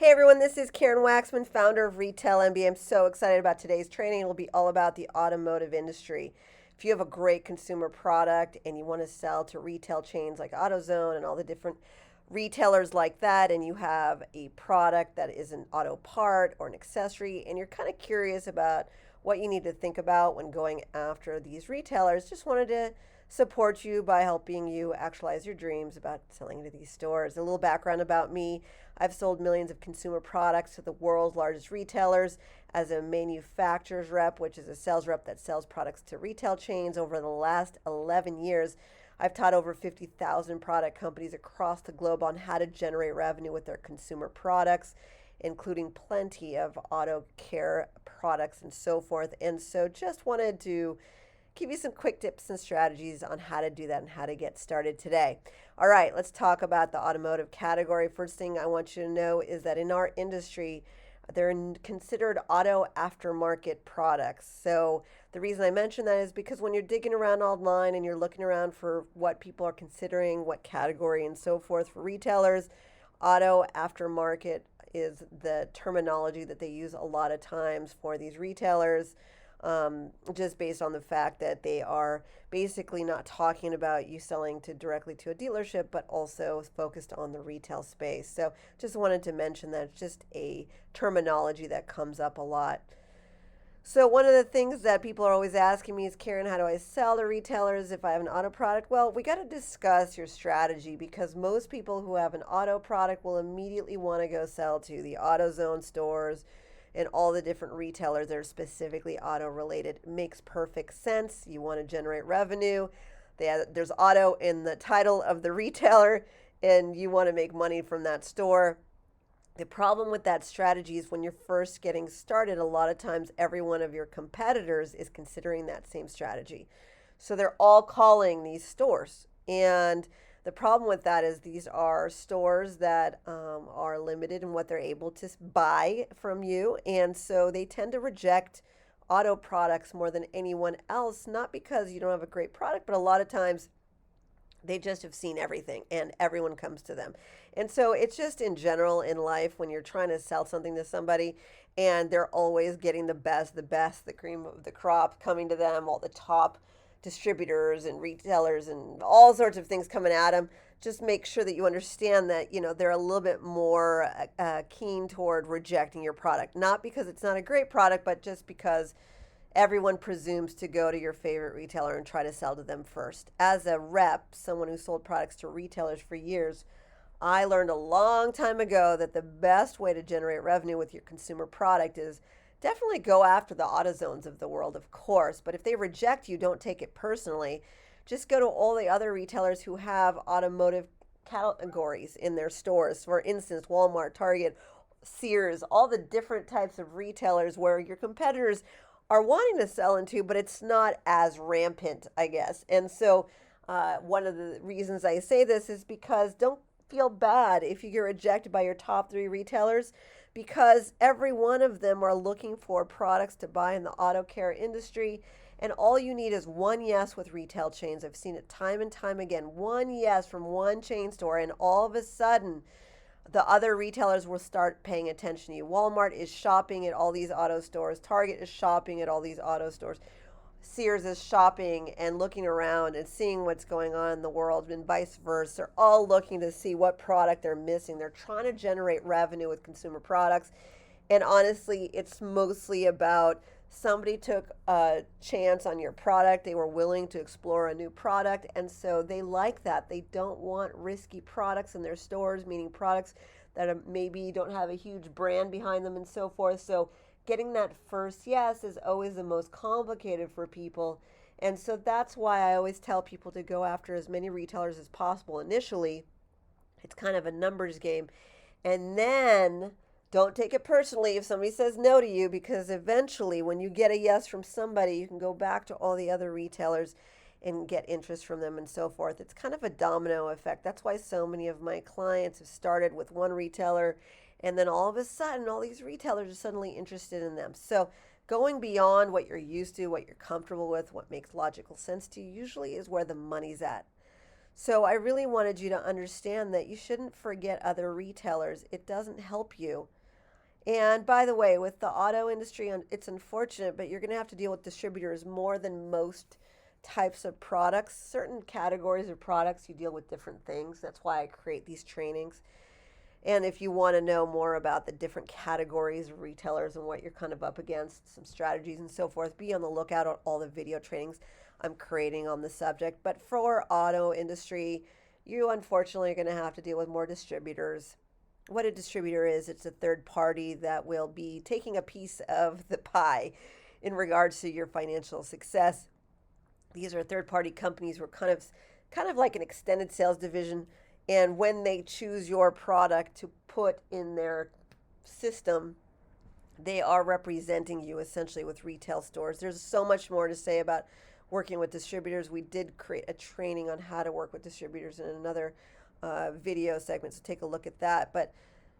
Hey everyone, this is Karen Waksman, founder of Retail MBA. I'm so excited about today's training. It'll be all about the automotive industry. If you have a great consumer product and you want to sell to retail chains like AutoZone and all the different retailers like that, and you have a product that is an auto part or an accessory, and you're kind of curious about what you need to think about when going after these retailers, just wanted to support you by helping you actualize your dreams about selling to these stores. A little background about me: I've sold millions of consumer products to the world's largest retailers as a manufacturer's rep, which is a sales rep that sells products to retail chains. Over the last 11 years, I've taught over 50,000 product companies across the globe on how to generate revenue with their consumer products, including plenty of auto care products and so forth. And so just wanted to give you some quick tips and strategies on how to do that and how to get started today. All right, let's talk about the automotive category. First thing I want you to know is that in our industry, they're considered auto aftermarket products. So the reason I mention that is because when you're digging around online and you're looking around for what people are considering, what category and so forth for retailers, auto aftermarket is the terminology that they use a lot of times for these retailers, just based on the fact that they are basically not talking about you selling to directly to a dealership, but also focused on the retail space. So just wanted to mention that it's just a terminology that comes up a lot. So one of the things that people are always asking me is, Karen, how do I sell to retailers if I have an auto product? Well, we got to discuss your strategy, because most people who have an auto product will immediately want to go sell to the AutoZone stores and all the different retailers that are specifically auto related. It makes perfect sense. You want to generate revenue. There's auto in the title of the retailer, and you want to make money from that store. The problem with that strategy is when you're first getting started, a lot of times every one of your competitors is considering that same strategy. So they're all calling these stores. And the problem with that is these are stores that are limited in what they're able to buy from you. And so they tend to reject auto products more than anyone else, not because you don't have a great product, but a lot of times they just have seen everything and everyone comes to them. And so it's just in general in life, when you're trying to sell something to somebody and they're always getting the best, the cream of the crop coming to them, all the top distributors and retailers and all sorts of things coming at them. Just make sure that you understand that, they're a little bit more keen toward rejecting your product, not because it's not a great product, but just because everyone presumes to go to your favorite retailer and try to sell to them first. As a rep, someone who sold products to retailers for years, I learned a long time ago that the best way to generate revenue with your consumer product is definitely go after the AutoZones of the world, of course. But if they reject you, don't take it personally. Just go to all the other retailers who have automotive categories in their stores. For instance, Walmart, Target, Sears, all the different types of retailers where your competitors are wanting to sell into, but it's not as rampant, I guess. And so one of the reasons I say this is because don't feel bad if you get rejected by your top three retailers, because every one of them are looking for products to buy in the auto care industry. And all you need is one yes with retail chains. I've seen it time and time again. One yes from one chain store, and all of a sudden, the other retailers will start paying attention to you. Walmart is shopping at all these auto stores. Target is shopping at all these auto stores. Sears is shopping and looking around and seeing what's going on in the world, and vice versa. They're all looking to see what product they're missing. They're trying to generate revenue with consumer products. And honestly, it's mostly about somebody took a chance on your product. They were willing to explore a new product. And so they like that. They don't want risky products in their stores, meaning products that maybe don't have a huge brand behind them and so forth. So getting that first yes is always the most complicated for people. And so that's why I always tell people to go after as many retailers as possible initially. It's kind of a numbers game. And then don't take it personally if somebody says no to you, because eventually when you get a yes from somebody, you can go back to all the other retailers and get interest from them and so forth. It's kind of a domino effect. That's why so many of my clients have started with one retailer, and then all of a sudden all these retailers are suddenly interested in them. So going beyond what you're used to, what you're comfortable with, what makes logical sense to you, usually is where the money's at. So I really wanted you to understand that you shouldn't forget other retailers. It doesn't help you. And by the way, with the auto industry, it's unfortunate, but you're going to have to deal with distributors more than most types of products. Certain categories of products, you deal with different things. That's why I create these trainings. And if you want to know more about the different categories of retailers and what you're kind of up against, some strategies and so forth, be on the lookout at all the video trainings I'm creating on the subject. But for auto industry, you unfortunately are going to have to deal with more distributors. What a distributor is, it's a third party that will be taking a piece of the pie in regards to your financial success. These are third party companies who are kind of like an extended sales division, and when they choose your product to put in their system, they are representing you essentially with retail stores. There's so much more to say about working with distributors. We did create a training on how to work with distributors in another video segment, so take a look at that. But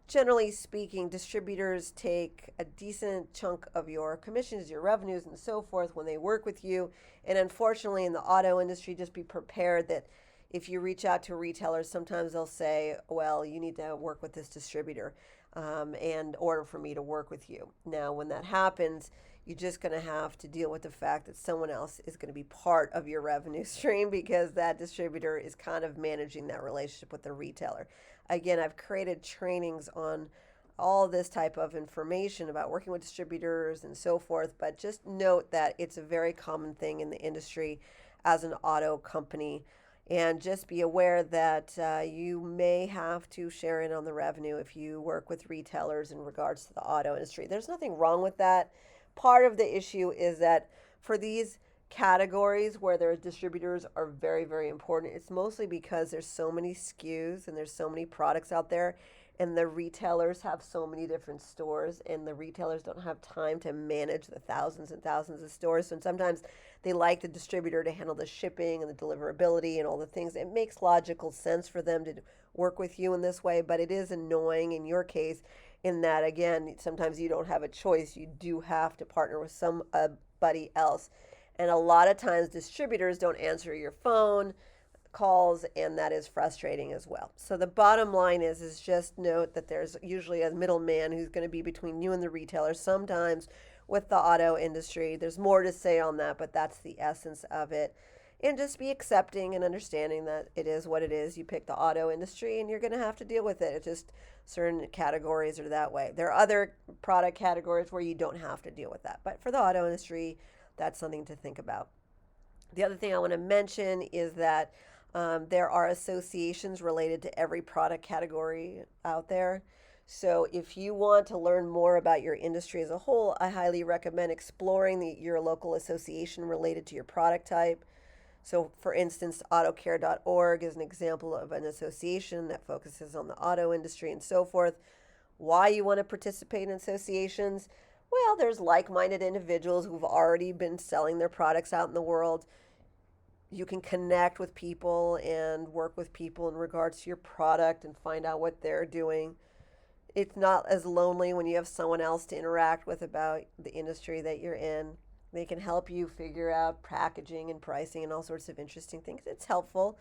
generally speaking, distributors take a decent chunk of your commissions, your revenues, and so forth when they work with you. And unfortunately, in the auto industry, just be prepared that if you reach out to retailers, sometimes they'll say, well, you need to work with this distributor in order for me to work with you. Now, when that happens, you're just going to have to deal with the fact that someone else is going to be part of your revenue stream because that distributor is kind of managing that relationship with the retailer. Again, I've created trainings on all this type of information about working with distributors and so forth, but just note that it's a very common thing in the industry as an auto company. And just be aware that you may have to share in on the revenue if you work with retailers in regards to the auto industry. There's nothing wrong with that. Part of the issue is that for these categories where their distributors are very, very important, it's mostly because there's so many SKUs and there's so many products out there, and the retailers have so many different stores, and the retailers don't have time to manage the thousands and thousands of stores. So sometimes they like the distributor to handle the shipping and the deliverability and all the things. It makes logical sense for them to work with you in this way, but it is annoying in your case in that, again, sometimes you don't have a choice. You do have to partner with somebody else. And a lot of times distributors don't answer your phone calls, and that is frustrating as well. So the bottom line is just note that there's usually a middleman who's going to be between you and the retailer. Sometimes with the auto industry, there's more to say on that, but that's the essence of it. And just be accepting and understanding that it is what it is. You pick the auto industry and you're going to have to deal with it. It's just certain categories are that way. There are other product categories where you don't have to deal with that. But for the auto industry, that's something to think about. The other thing I want to mention is that there are associations related to every product category out there. So if you want to learn more about your industry as a whole, I highly recommend exploring your local association related to your product type. So for instance, autocare.org is an example of an association that focuses on the auto industry and so forth. Why you want to participate in associations? Well, there's like-minded individuals who've already been selling their products out in the world. You can connect with people and work with people in regards to your product and find out what they're doing. It's not as lonely when you have someone else to interact with about the industry that you're in. They can help you figure out packaging and pricing and all sorts of interesting things. It's helpful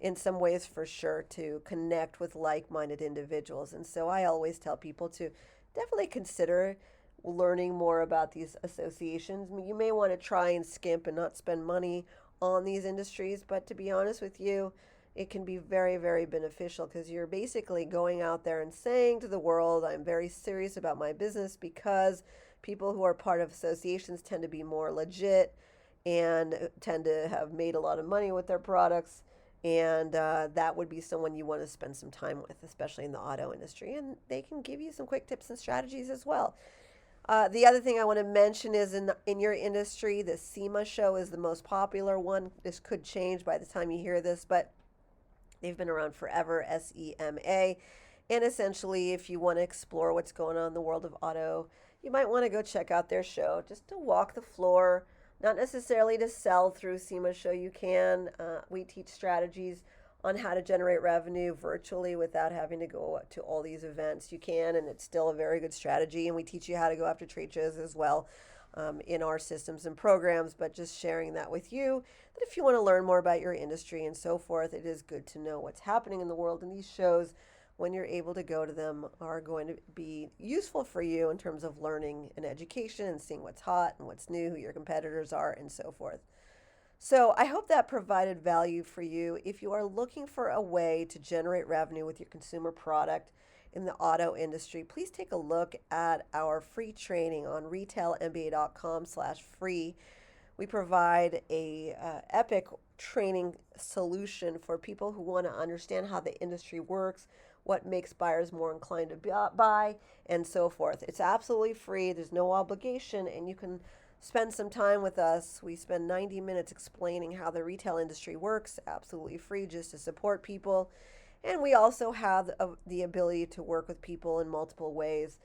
in some ways for sure to connect with like-minded individuals. And so I always tell people to definitely consider learning more about these associations. I mean, you may want to try and skimp and not spend money on these industries, but to be honest with you, it can be very, very beneficial because you're basically going out there and saying to the world, I'm very serious about my business, because people who are part of associations tend to be more legit and tend to have made a lot of money with their products. And that would be someone you want to spend some time with, especially in the auto industry. And they can give you some quick tips and strategies as well. The other thing I want to mention is in your industry, the SEMA Show is the most popular one. This could change by the time you hear this, but they've been around forever, SEMA. And essentially, if you want to explore what's going on in the world of auto, you might want to go check out their show just to walk the floor, not necessarily to sell through SEMA Show. You can. We teach strategies on how to generate revenue virtually without having to go to all these events. You can, and it's still a very good strategy. And we teach you how to go after trade shows as well. in our systems and programs, but just sharing that with you, that if you want to learn more about your industry and so forth, it is good to know what's happening in the world. And these shows, when you're able to go to them, are going to be useful for you in terms of learning and education and seeing what's hot and what's new, who your competitors are, and so forth. So I hope that provided value for you. If you are looking for a way to generate revenue with your consumer product in the auto industry, please take a look at our free training on retailmba.com/free. We provide a epic training solution for people who want to understand how the industry works, what makes buyers more inclined to buy, and so forth. It's absolutely free. There's no obligation, and you can spend some time with us. We spend 90 minutes explaining how the retail industry works, absolutely free, just to support people. And we also have the ability to work with people in multiple ways.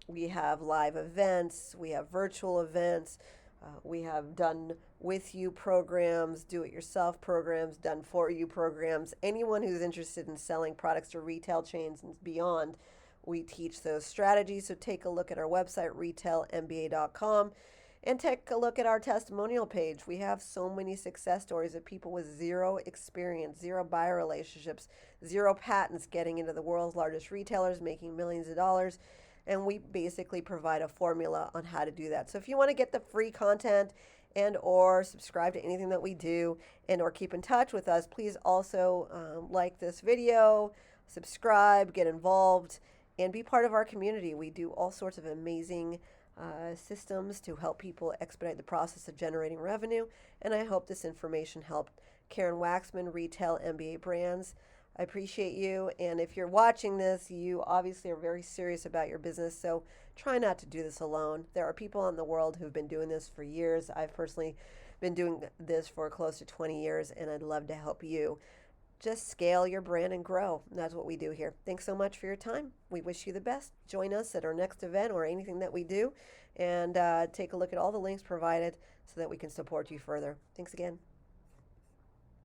We have live events, we have virtual events, we have done with you programs, do it yourself programs, done for you programs. Anyone who's interested in selling products to retail chains and beyond, we teach those strategies. So take a look at our website, retailmba.com. And take a look at our testimonial page. We have so many success stories of people with zero experience, zero buyer relationships, zero patents getting into the world's largest retailers, making millions of dollars. And we basically provide a formula on how to do that. So if you want to get the free content and or subscribe to anything that we do and or keep in touch with us, please also like this video, subscribe, get involved, and be part of our community. We do all sorts of amazing systems to help people expedite the process of generating revenue. And I hope this information helped. Karen Waksman, Retail MBA Brands. I appreciate you. And if you're watching this, you obviously are very serious about your business. So try not to do this alone. There are people in the world who've been doing this for years. I've personally been doing this for close to 20 years, and I'd love to help you. Just scale your brand and grow. And that's what we do here. Thanks so much for your time. We wish you the best. Join us at our next event or anything that we do, and take a look at all the links provided so that we can support you further. Thanks again.